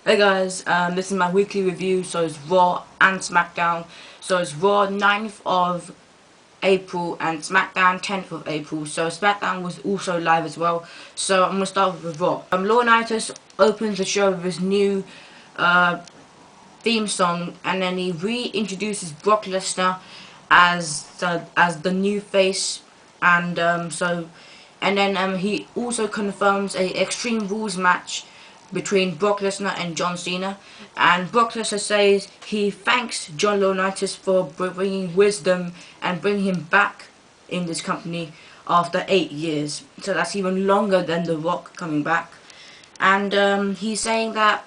Hey guys, this is my weekly review, so it's Raw and Smackdown. So it's Raw 9th of April and Smackdown 10th of April. So Smackdown was also live as well. So I'm going to start with Raw. Laurinaitis opens the show with his new uh, theme song, and then he reintroduces Brock Lesnar as the new face, and then he also confirms a Extreme Rules match between Brock Lesnar and John Cena. And Brock Lesnar says he thanks John Laurinaitis for bringing wisdom and bringing him back in this company after 8 years. So that's even longer than The Rock coming back. And he's saying that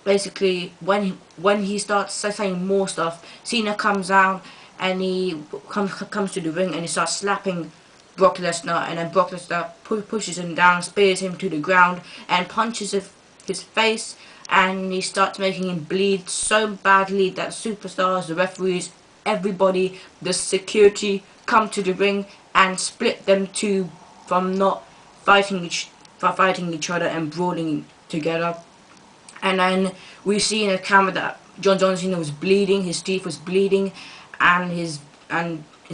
basically when he starts saying more stuff, Cena comes down and he comes to the ring and he starts slapping Brock Lesnar, and then Brock Lesnar pushes him down, spears him to the ground, and punches his face, and he starts making him bleed so badly that superstars, the referees, everybody, the security come to the ring and split them two from not fighting each other and brawling together. And then we see in the camera that John Cena was bleeding, his teeth was bleeding, and his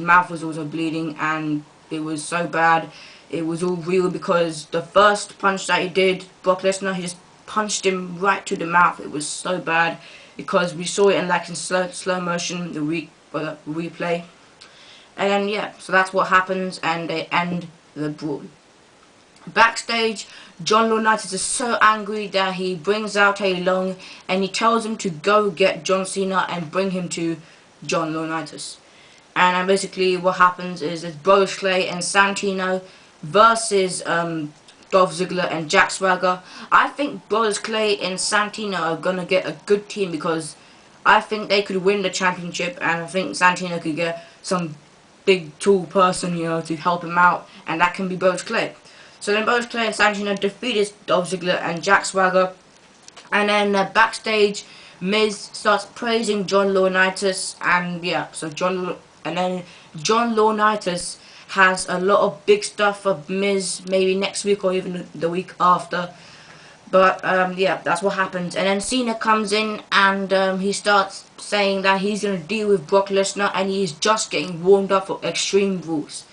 mouth was also bleeding, and it was so bad. It was all real because the first punch that he did, Brock Lesnar, he just punched him right to the mouth. It was so bad because we saw it in slow motion, the replay. And then yeah, so that's what happens, and they end the brawl. Backstage, John Laurinaitis is so angry that he brings out a long and he tells him to go get John Cena and bring him to John Laurinaitis. And basically what happens is it's Brodus and Santino versus Dolph Ziggler and Jack Swagger. I think Brodus and Santino are going to get a good team because I think they could win the championship, and I think Santino could get some big tall person, to help him out, and that can be Brodus. So then Brodus and Santino defeated Dolph Ziggler and Jack Swagger. And then backstage, Miz starts praising John Laurinaitis, and yeah, so John Laurinaitis has a lot of big stuff for Miz, maybe next week or even the week after. But yeah, that's what happens. And then Cena comes in and he starts saying that he's going to deal with Brock Lesnar and he's just getting warmed up for Extreme Rules.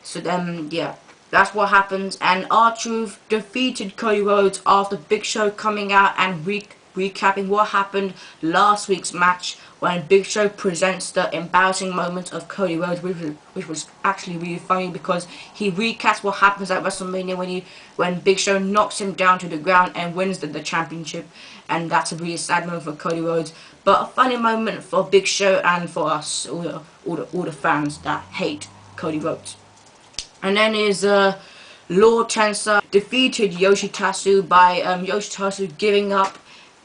So then, yeah, that's what happens. And R-Truth defeated Cody Rhodes after Big Show coming out and recapping what happened last week's match, when Big Show presents the embarrassing moment of Cody Rhodes, which was actually really funny because he recaps what happens at WrestleMania when Big Show knocks him down to the ground and wins the championship, and that's a really sad moment for Cody Rhodes, but a funny moment for Big Show and for us, all the fans that hate Cody Rhodes. And then is Lord Tensa defeated Yoshitatsu by Yoshitatsu giving up,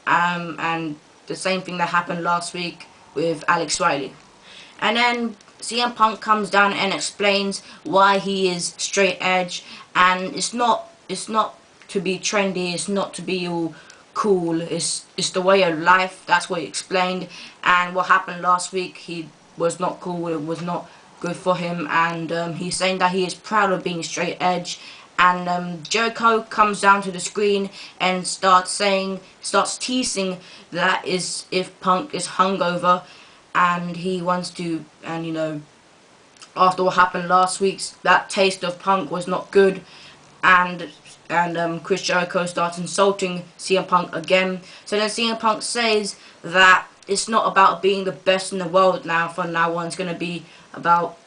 and the same thing that happened last week with Alex Riley. And then CM Punk comes down and explains why he is straight edge, and it's not to be trendy, it's not to be all cool, it's the way of life. That's what he explained. And what happened last week, he was not cool, it was not good for him, and he's saying that he is proud of being straight edge. And Jericho comes down to the screen and starts teasing that is if Punk is hungover, and he wants to, and after what happened last week, that taste of Punk was not good, and Chris Jericho starts insulting CM Punk again. So then CM Punk says that it's not about being the best in the world now. From now on, it's going to be about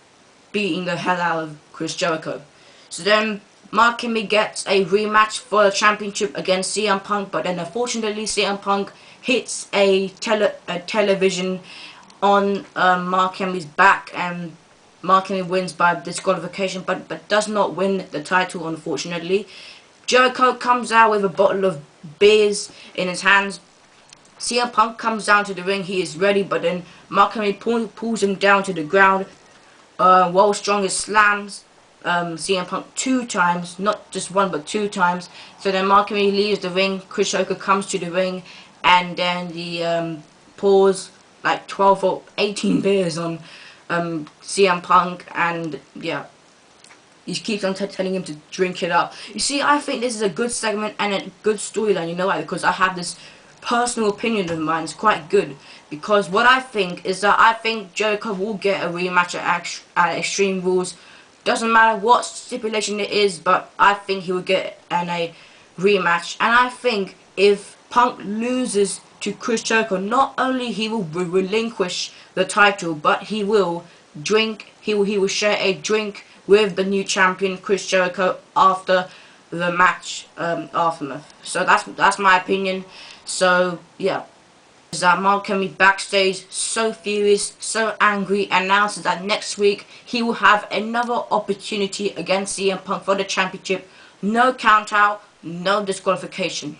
beating the hell out of Chris Jericho. So then Mark Henry gets a rematch for the championship against CM Punk, but then unfortunately CM Punk hits a television on Mark Henry's back, and Mark Henry wins by disqualification, but does not win the title, unfortunately. Jericho comes out with a bottle of beers in his hands. CM Punk comes down to the ring, he is ready, but then Mark Henry pulls him down to the ground. World's Strongest slams CM Punk 2 times, not just 1 but 2 times. So then Mark Henry leaves the ring, Chris Jericho comes to the ring, and then he pours like 12 or 18 beers on CM Punk, and yeah, he keeps on telling him to drink it up. You see, I think this is a good segment and a good storyline, you know why? Because I have this personal opinion of mine is quite good, because what I think is that I think Jericho will get a rematch at Extreme Rules. Doesn't matter what stipulation it is, but I think he will get a rematch. And I think if Punk loses to Chris Jericho, not only he will relinquish the title, but he will drink. He will share a drink with the new champion Chris Jericho after the match aftermath. So that's my opinion. So yeah, Mark Henry backstage, so furious, so angry, announces that next week he will have another opportunity against CM Punk for the championship. No count out, no disqualification.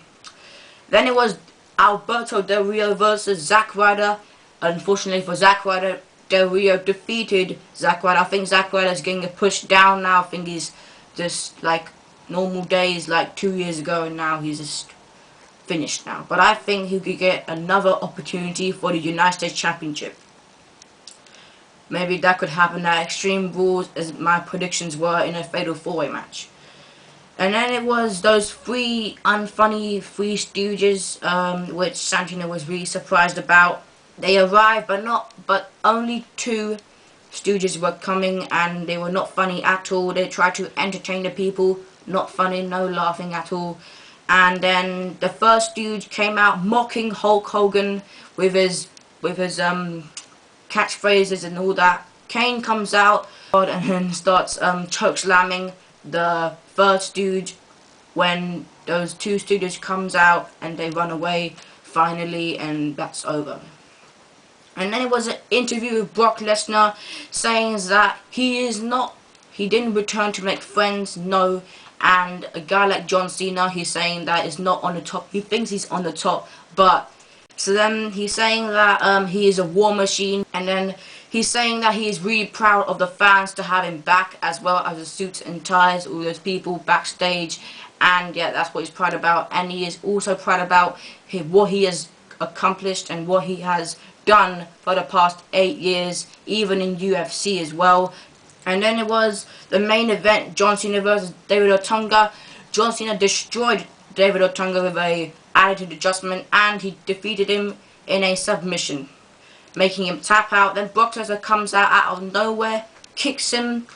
Then it was Alberto Del Rio versus Zack Ryder. Unfortunately for Zack Ryder, Del Rio defeated Zack Ryder. I think Zack Ryder is getting a push down now. I think he's just like normal days like 2 years ago, and now he's just finished now. But I think he could get another opportunity for the United States Championship. Maybe that could happen at Extreme Rules, as my predictions were, in a Fatal 4-Way match. And then it was those three unfunny Three Stooges, which Santino was really surprised about. They arrived, but only two Stooges were coming, and they were not funny at all. They tried to entertain the people, not funny, no laughing at all. And then the first Stooge came out mocking Hulk Hogan with his catchphrases and all that. Kane comes out and then starts choke slamming the third Stooge when those two Stooges comes out, and they run away finally, and that's over. And then it was an interview with Brock Lesnar saying that he didn't return to make friends, no. And a guy like John Cena, he's saying that is not on the top. He thinks he's on the top, but so then he's saying that he is a war machine, and then he's saying that he is really proud of the fans to have him back, as well as the suits and ties, all those people backstage. And yeah, that's what he's proud about. And he is also proud about what he has accomplished and what he has done for the past 8 years, even in UFC as well. And then it was the main event, John Cena versus David Otunga. John Cena destroyed David Otunga with a attitude adjustment, and he defeated him in a submission, making him tap out. Then Brock Lesnar comes out of nowhere, kicks him,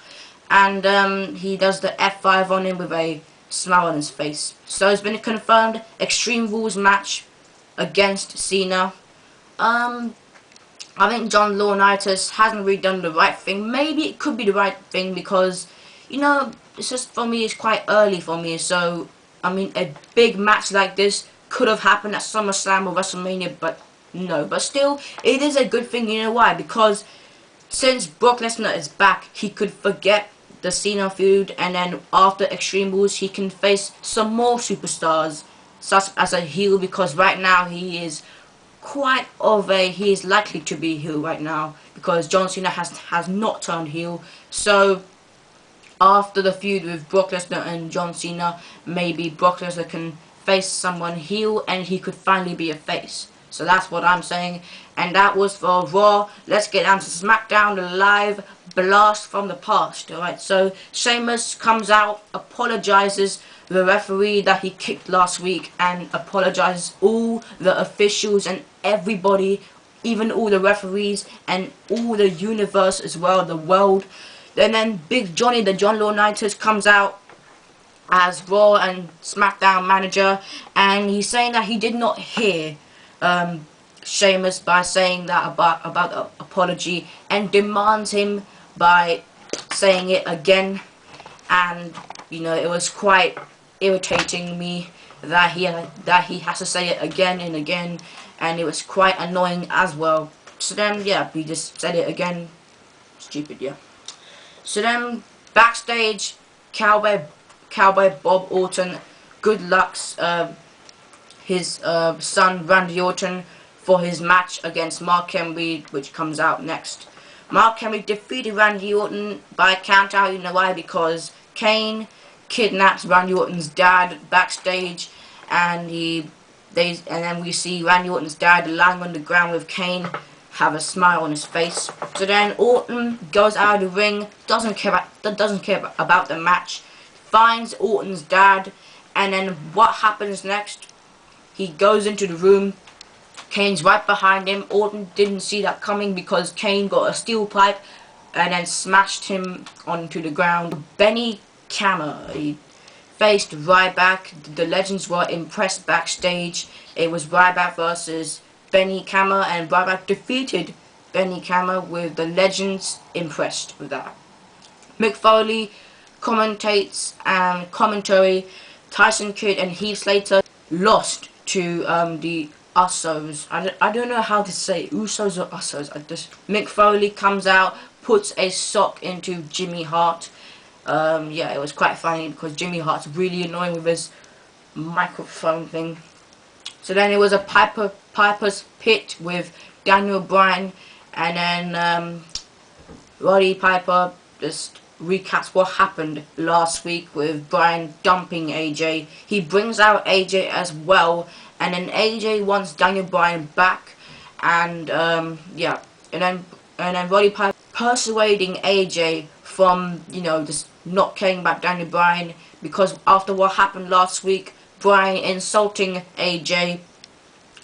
and he does the F5 on him with a smile on his face. So it's been confirmed Extreme Rules match against Cena. I think John Laurinaitis hasn't really done the right thing. Maybe it could be the right thing, because, you know, it's just, for me, it's quite early for me. So, I mean, a big match like this could have happened at SummerSlam or WrestleMania, but no. But still, it is a good thing, you know why? Because since Brock Lesnar is back, he could forget the Cena feud, and then after Extreme Rules, he can face some more superstars, such as a heel, because right now he is he is likely to be heel right now, because John Cena has not turned heel. So after the feud with Brock Lesnar and John Cena, maybe Brock Lesnar can face someone heel, and he could finally be a face. So that's what I'm saying. And that was for Raw. Let's get down to SmackDown, the live blast from the past. Alright, so Sheamus comes out, apologizes to the referee that he kicked last week, and apologizes all the officials and everybody, even all the referees and all the universe as well, the world. And then Big Johnny, the John Laurinaitis, comes out as Raw and SmackDown manager, and he's saying that he did not hear Sheamus by saying that about the apology, and demands him by saying it again. And you know, it was quite irritating me that he has to say it again and again, and it was quite annoying as well. So then yeah, he just said it again. Stupid, yeah. So then backstage, Cowboy Bob Orton good lucks his son Randy Orton for his match against Mark Henry, which comes out next. Mark Henry defeated Randy Orton by count out. You know why? Because Kane kidnaps Randy Orton's dad backstage, and then we see Randy Orton's dad lying on the ground with Kane, have a smile on his face. So then Orton goes out of the ring, doesn't care about the match, finds Orton's dad, and then what happens next? He goes into the room, Kane's right behind him. Orton didn't see that coming because Kane got a steel pipe and then smashed him onto the ground. Benny Cammer, he faced Ryback. The legends were impressed backstage. It was Ryback versus Benny Cammer, and Ryback defeated Benny Cammer with the legends impressed with that. Mick Foley commentates and commentary. Tyson Kidd and Heath Slater lost to the Usos. I don't know how to say Usos or Usos. Mick Foley comes out, puts a sock into Jimmy Hart. Yeah, it was quite funny because Jimmy Hart's really annoying with his microphone thing. So then it was a Piper's Pit with Daniel Bryan, and then Roddy Piper just recaps what happened last week with Bryan dumping AJ. He brings out AJ as well, and then AJ wants Daniel Bryan back, and yeah, and then Roddy Piper persuading AJ from, you know, just not caring about Daniel Bryan, because after what happened last week, Bryan insulting AJ,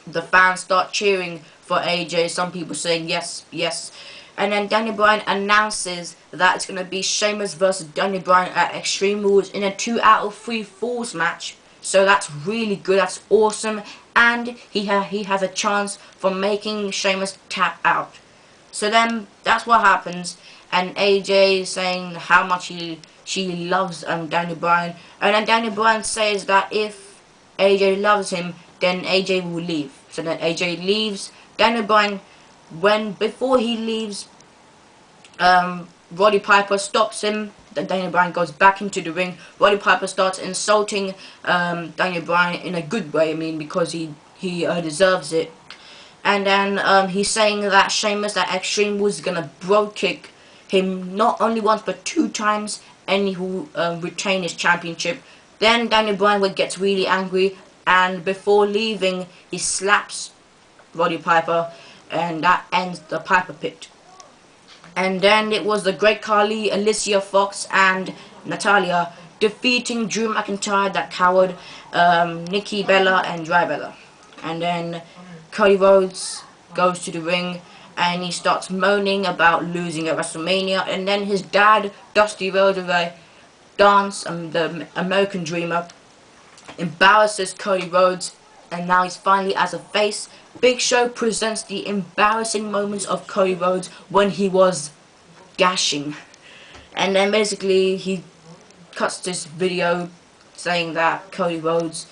the fans start cheering for AJ, some people saying yes, yes, and then Daniel Bryan announces that it's going to be Sheamus versus Daniel Bryan at Extreme Rules in a 2 out of 3 Falls match. So that's really good, that's awesome, and he has a chance for making Sheamus tap out. So then that's what happens, and AJ saying how much she loves Daniel Bryan, and then Daniel Bryan says that if AJ loves him, then AJ will leave. So then AJ leaves. Daniel Bryan, before he leaves, Roddy Piper stops him. Then Daniel Bryan goes back into the ring. Roddy Piper starts insulting Daniel Bryan in a good way, I mean, because he deserves it. And then he's saying that Sheamus at Extreme Rules is gonna bro kick him not only once but 2 times, and he will retain his championship. Then Daniel Bryan gets really angry, and before leaving, he slaps Roddy Piper, and that ends the Piper Pit. And then it was the Great Khali, Alicia Fox, and Natalya defeating Drew McIntyre, that coward, Nikki Bella, and Dry Bella. And then Cody Rhodes goes to the ring, and he starts moaning about losing at WrestleMania, and then his dad, Dusty Rhodes, with a dance, the American Dreamer, embarrasses Cody Rhodes, and now he's finally as a face. Big Show presents the embarrassing moments of Cody Rhodes when he was dashing, and then basically he cuts this video saying that Cody Rhodes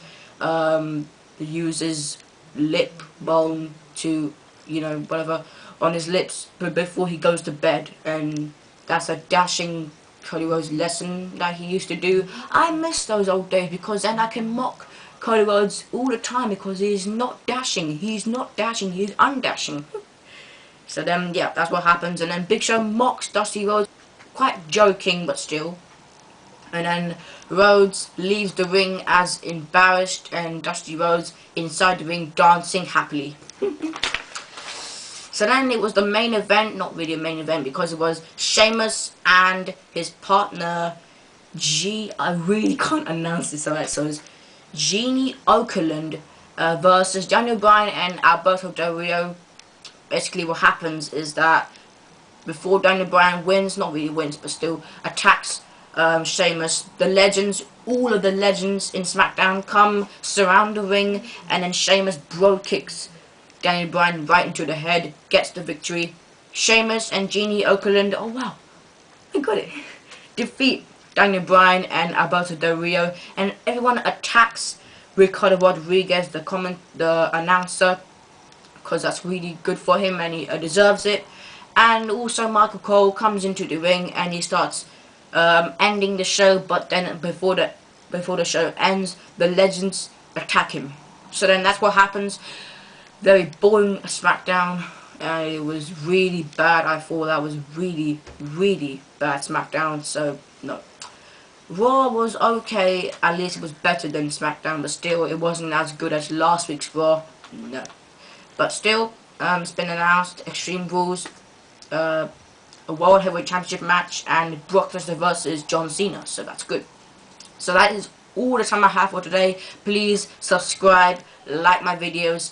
uses lip balm to, you know, whatever on his lips but before he goes to bed, and that's a dashing Cody Rhodes lesson that he used to do. I miss those old days because then I can mock Cody Rhodes all the time because he's not dashing, he's undashing. So then, yeah, that's what happens, and then Big Show mocks Dusty Rhodes, quite joking but still. And then Rhodes leaves the ring as embarrassed, and Dusty Rhodes inside the ring dancing happily. So then it was the main event, not really a main event because it was Sheamus and his partner I really can't announce this alright, so it's Genie Okerlund versus Daniel Bryan and Alberto Del Rio. Basically what happens is that before Daniel Bryan wins, not really wins, but still attacks Sheamus, the legends, all of the legends in Smackdown come, surround the ring, and then Sheamus bro kicks Daniel Bryan right into the head, gets the victory. Sheamus and Genie Okerlund, oh wow, I got it, defeat Daniel Bryan and Alberto Del Rio, and everyone attacks Ricardo Rodriguez, the announcer, because that's really good for him and he deserves it. And also Michael Cole comes into the ring and he starts ending the show, but then before the show ends, the legends attack him. So then that's what happens. Very boring SmackDown. It was really bad. I thought that was really, really bad SmackDown. So no. Raw was okay. At least it was better than SmackDown, but still it wasn't as good as last week's Raw. No. But still, it's been announced. Extreme Rules, a World Heavyweight Championship match, and Brock Lesnar versus John Cena. So that's good. So that is all the time I have for today. Please subscribe, like my videos.